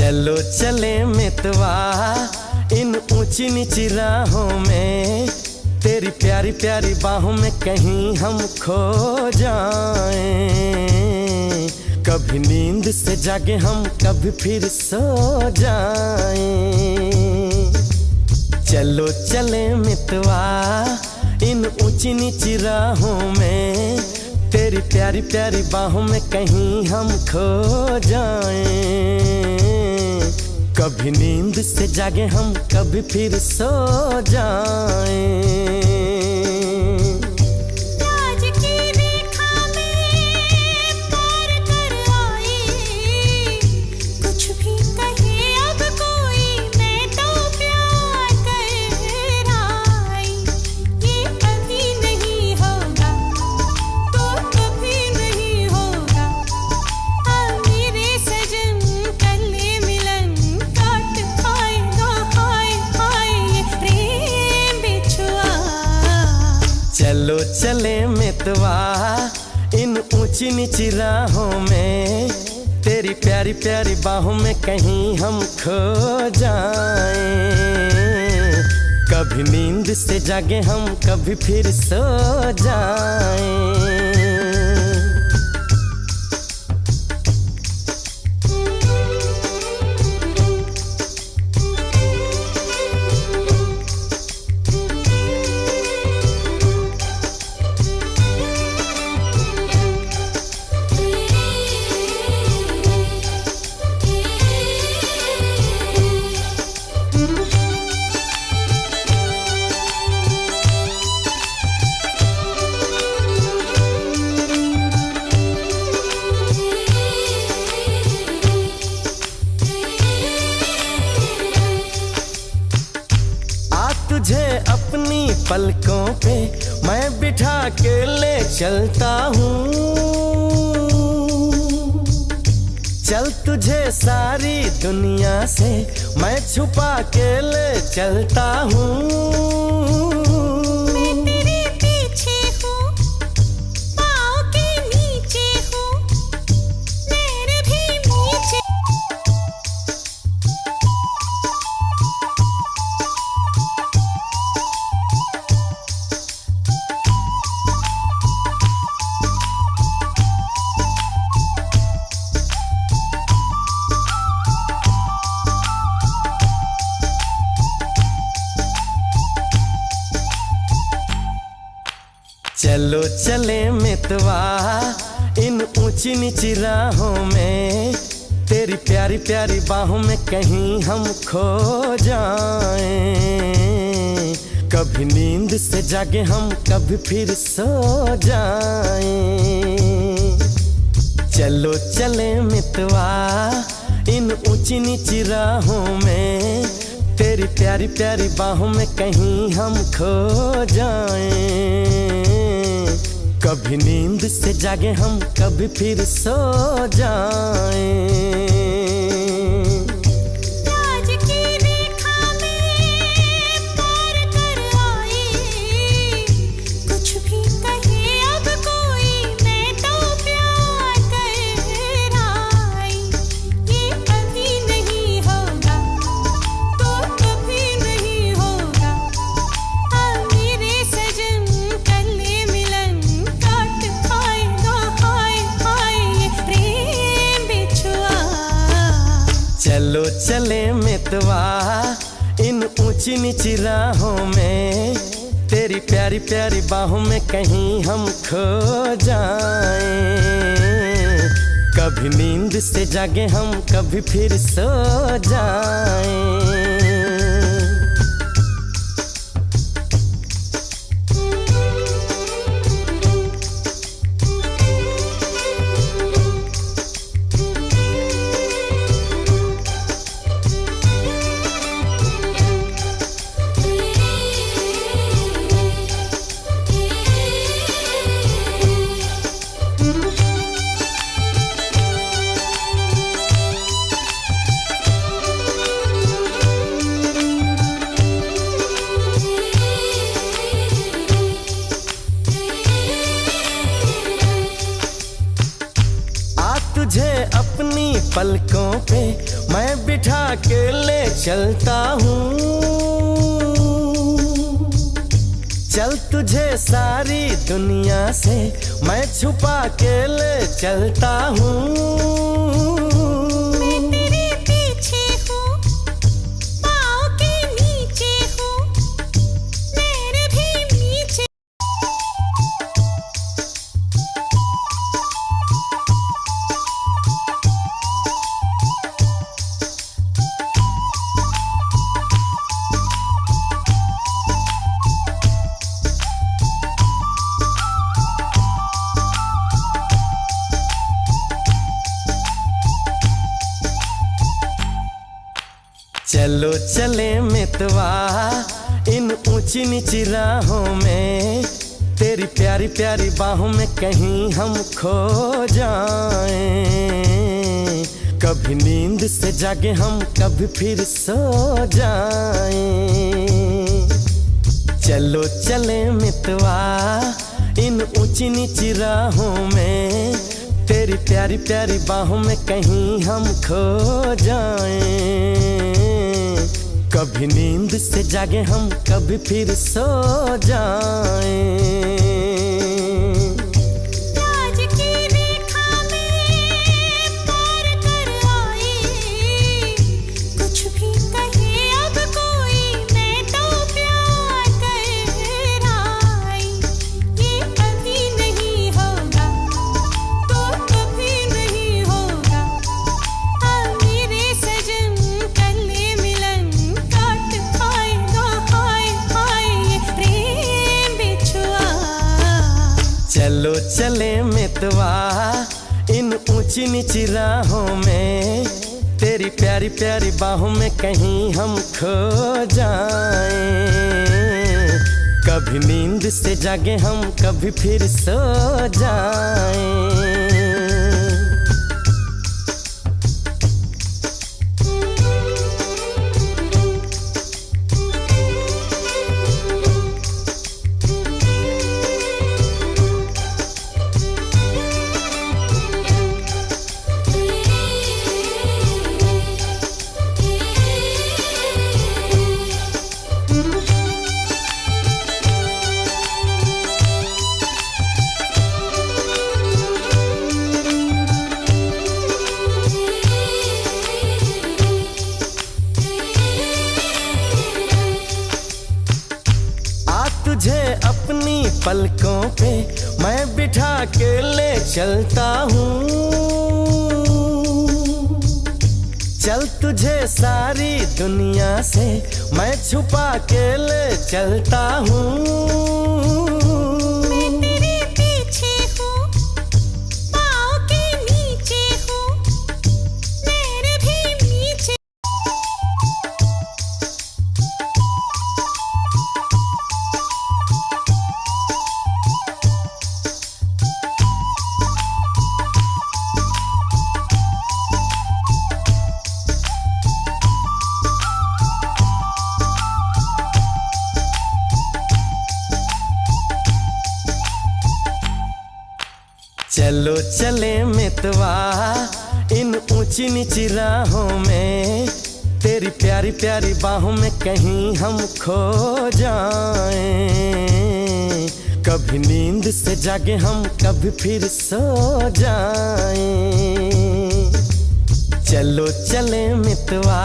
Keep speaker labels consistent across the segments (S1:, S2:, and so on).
S1: चलो चले मितवा इन ऊंची नीची राहों में, तेरी प्यारी प्यारी बाहों में कहीं हम खो जाएं। कभी नींद से जागे हम, कभी फिर सो जाएं। चलो चले मितवा इन ऊंची नीची राहों में, तेरी प्यारी प्यारी बाहों में कहीं हम खो जाएं। कभी नींद से जागे हम, कभी फिर सो जाएं। चलो चले मितवा इन ऊंची नीची राहों में, तेरी प्यारी प्यारी बाहों में कहीं हम खो जाएं। कभी नींद से जागे हम, कभी फिर सो जाएं। तुझे अपनी पलकों पे मैं बिठा के ले चलता हूँ। चल तुझे सारी दुनिया से मैं छुपा के ले चलता हूँ। चलो चले मितवा इन ऊंची नीची राहों में, तेरी प्यारी प्यारी बाहों में कहीं हम खो जाएं। कभी नींद से जागे हम, कभी फिर सो जाएं। चलो चले मितवा इन ऊंची नीची राहों में, तेरी प्यारी प्यारी बाहों में कहीं हम खो जाएं। कभी नींद से जागे हम, कभी फिर सो जाएं। चलो चले मितवा इन ऊंची नीची राहों में, तेरी प्यारी प्यारी बाहों में कहीं हम खो जाएं। कभी नींद से जागे हम, कभी फिर सो जाएं। पलकों पे मैं बिठा के ले चलता हूँ। चल तुझे सारी दुनिया से मैं छुपा के ले चलता हूँ। चलो चले मितवा इन ऊंची नीची राहों में, तेरी प्यारी प्यारी बाहों में कहीं हम खो जाएं। कभी नींद से जागे हम, कभी फिर सो जाएं। चलो चले मितवा इन ऊंची नीची राहों में, तेरी प्यारी प्यारी बाहों में कहीं हम खो जाएं। कभी नींद से जागे हम, कभी फिर सो जाएं। चलो चले मितवा इन ऊंची नीची राहों में, तेरी प्यारी प्यारी बाहों में कहीं हम खो जाएं। कभी नींद से जागे हम, कभी फिर सो जाएं। तुझे अपनी पलकों पे मैं बिठा के ले चलता हूँ। चल तुझे सारी दुनिया से मैं छुपा के ले चलता हूँ। चलो चले मितवा इन ऊंची नीची राहों में, तेरी प्यारी प्यारी बाहों में कहीं हम खो जाएं। कभी नींद से जागे हम, कभी फिर सो जाएं। चलो चले मितवा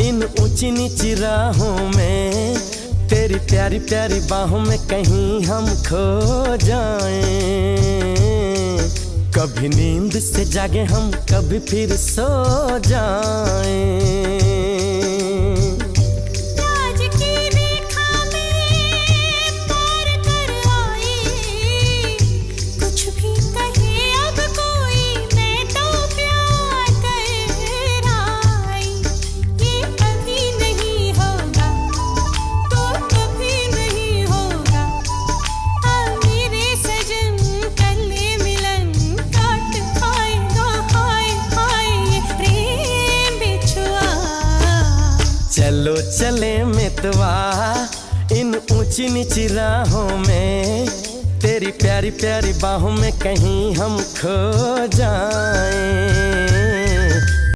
S1: इन ऊंची नीची राहों में, तेरी प्यारी प्यारी बाहों में कहीं हम खो जाएं। कभी नींद से जागे हम, कभी फिर सो जाएं। चलो चले मितवा इन ऊंची नीची राहों में, तेरी प्यारी प्यारी बाहों में कहीं हम खो जाएं।